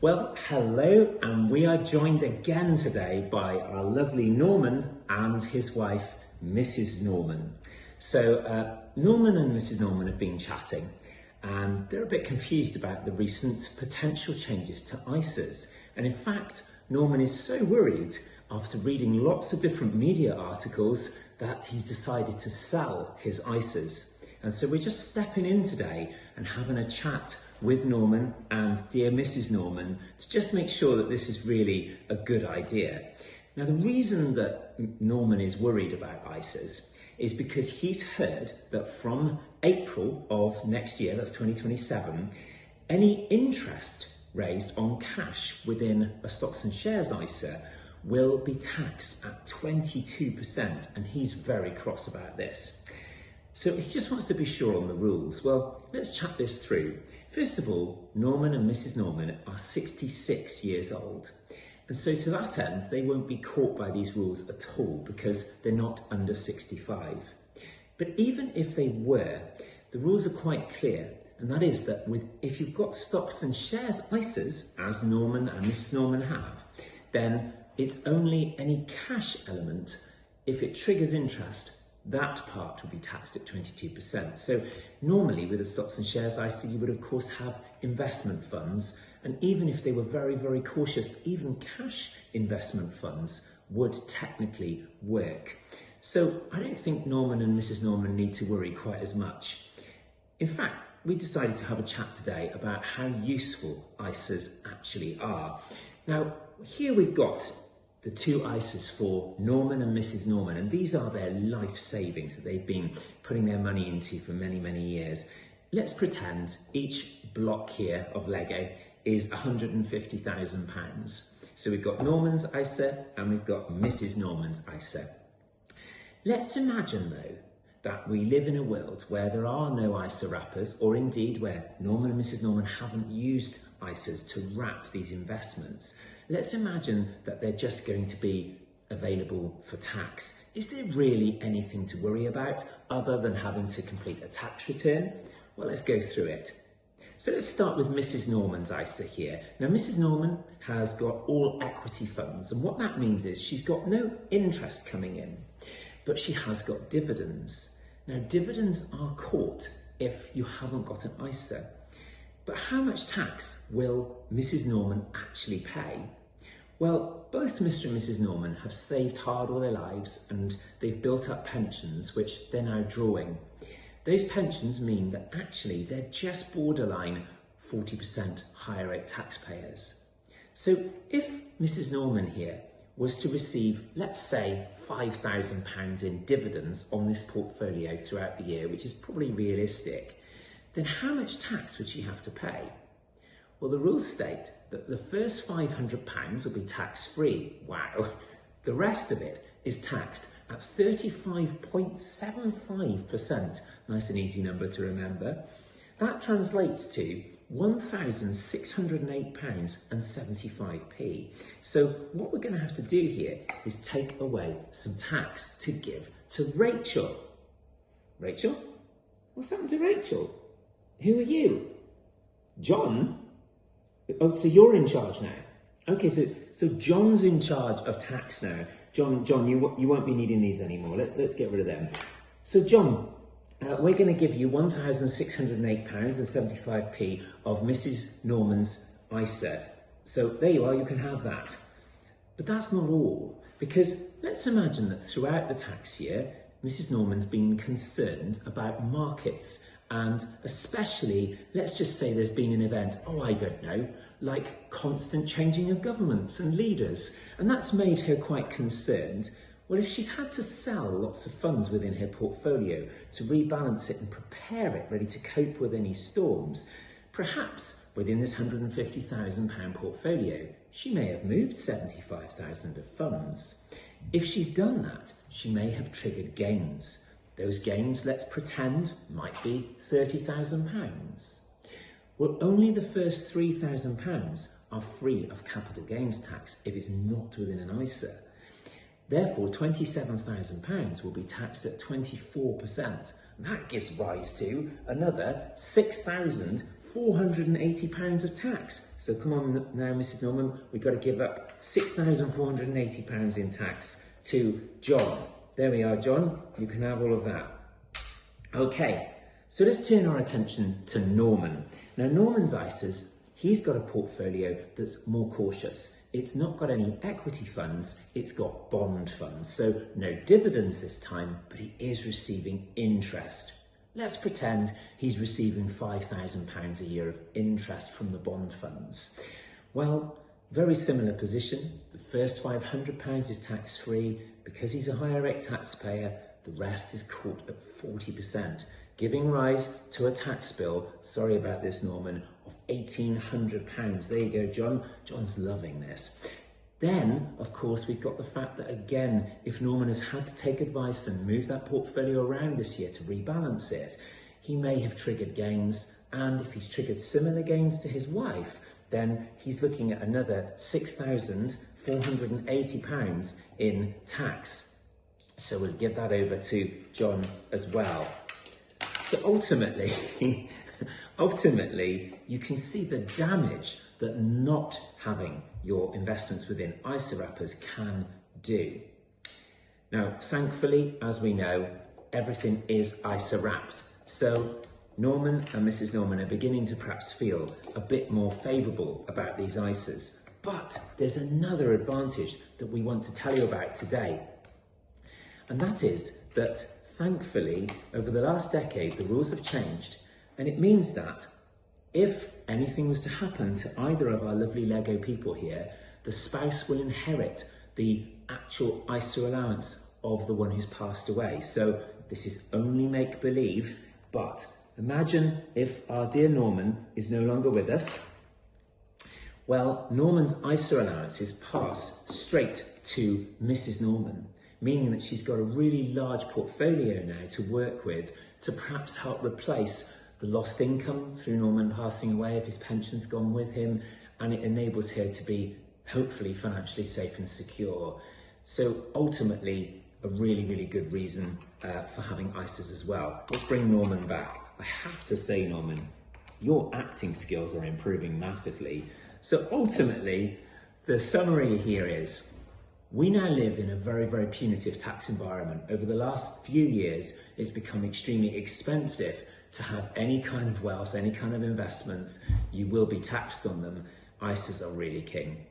Well, hello, and we are joined again today by our lovely Norman and his wife, Mrs. Norman. So, Norman and Mrs. Norman have been chatting, and they're a bit confused about the recent potential changes to ISAs. And in fact, Norman is so worried after reading lots of different media articles that he's decided to sell his ISAs. And so we're just stepping in today and having a chat with Norman and dear Mrs. Norman to just make sure that this is really a good idea. Now, the reason that Norman is worried about ISAs is because he's heard that from April of next year, that's 2027, any interest raised on cash within a stocks and shares ISA will be taxed at 22%, and he's very cross about this. So he just wants to be sure on the rules. Well, let's chat this through. First of all, Norman and Mrs. Norman are 66 years old. And so to that end, they won't be caught by these rules at all because they're not under 65. But even if they were, the rules are quite clear. And that is that if you've got stocks and shares ISAs, as Norman and Mrs. Norman have, then it's only any cash element. If it triggers interest, that part will be taxed at 22%. So normally with a stocks and shares ISA, you would of course have investment funds. And even if they were very, very cautious, even cash investment funds would technically work. So I don't think Norman and Mrs. Norman need to worry quite as much. In fact, we decided to have a chat today about how useful ISAs actually are. Now, here we've got the two ISAs for Norman and Mrs. Norman, and these are their life savings that they've been putting their money into for many, many years. Let's pretend each block here of Lego is £150,000. So we've got Norman's ISA and we've got Mrs. Norman's ISA. Let's imagine though that we live in a world where there are no ISA wrappers, or indeed where Norman and Mrs. Norman haven't used ISAs to wrap these investments. Let's imagine that they're just going to be available for tax. Is there really anything to worry about other than having to complete a tax return? Well, let's go through it. So let's start with Mrs. Norman's ISA here. Now, Mrs. Norman has got all equity funds, and what that means is she's got no interest coming in, but she has got dividends. Now, dividends are caught if you haven't got an ISA. But how much tax will Mrs. Norman actually pay? Well, both Mr. and Mrs. Norman have saved hard all their lives and they've built up pensions, which they're now drawing. Those pensions mean that actually they're just borderline 40% higher rate taxpayers. So if Mrs. Norman here was to receive, let's say, £5,000 in dividends on this portfolio throughout the year, which is probably realistic, then how much tax would she have to pay? Well, the rules state that the first £500 will be tax-free. Wow. The rest of it is taxed at 35.75%. Nice and easy number to remember. That translates to £1,608.75. So what we're going to have to do here is take away some tax to give to Rachel. Rachel? What's happened to Rachel? Who are you? John? Oh, so you're in charge now. Okay, so John's in charge of tax now. John, you won't be needing these anymore. Let's get rid of them. So John, we're going to give you £1,608.75 of Mrs. Norman's ISA. So there you are, you can have that. But that's not all, because let's imagine that throughout the tax year, Mrs. Norman's been concerned about markets. And especially, let's just say there's been an event, I don't know, like constant changing of governments and leaders. And that's made her quite concerned. Well, if she's had to sell lots of funds within her portfolio to rebalance it and prepare it ready to cope with any storms, perhaps within this £150,000 portfolio, she may have moved £75,000 of funds. If she's done that, she may have triggered gains. Those gains, let's pretend, might be £30,000. Well, only the first £3,000 are free of capital gains tax if it's not within an ISA. Therefore, £27,000 will be taxed at 24%. And that gives rise to another £6,400 £480 of tax. So come on now, Mrs. Norman, we've got to give up £6,480 in tax to John. There we are, John, you can have all of that. Okay, so let's turn our attention to Norman. Now Norman's ISAs, he's got a portfolio that's more cautious. It's not got any equity funds, it's got bond funds. So no dividends this time, but he is receiving interest. Let's pretend he's receiving £5,000 a year of interest from the bond funds. Well, very similar position. The first £500 is tax-free. Because he's a higher rate taxpayer, the rest is caught at 40%, giving rise to a tax bill, sorry about this Norman, of £1,800. There you go, John. John's loving this. Then, of course, we've got the fact that, again, if Norman has had to take advice and move that portfolio around this year to rebalance it, he may have triggered gains, and if he's triggered similar gains to his wife, then he's looking at another £6,480 in tax. So we'll give that over to John as well. So ultimately, you can see the damage that not having your investments within ISA wrappers can do. Now, thankfully, as we know, everything is ISA wrapped. So Norman and Mrs. Norman are beginning to perhaps feel a bit more favourable about these ISAs. But there's another advantage that we want to tell you about today. And that is that, thankfully, over the last decade, the rules have changed. And it means that if anything was to happen to either of our lovely Lego people here, the spouse will inherit the actual ISA allowance of the one who's passed away. So this is only make-believe, but imagine if our dear Norman is no longer with us. Well, Norman's ISA allowances pass straight to Mrs. Norman, meaning that she's got a really large portfolio now to work with to perhaps help replace the lost income through Norman passing away if his pension's gone with him, and it enables her to be hopefully financially safe and secure. So ultimately, a really, really good reason for having ISAs as well. Let's bring Norman back. I have to say, Norman, your acting skills are improving massively. So ultimately, the summary here is, we now live in a very, very punitive tax environment. Over the last few years, it's become extremely expensive to have any kind of wealth, any kind of investments. You will be taxed on them. ISAs are really king.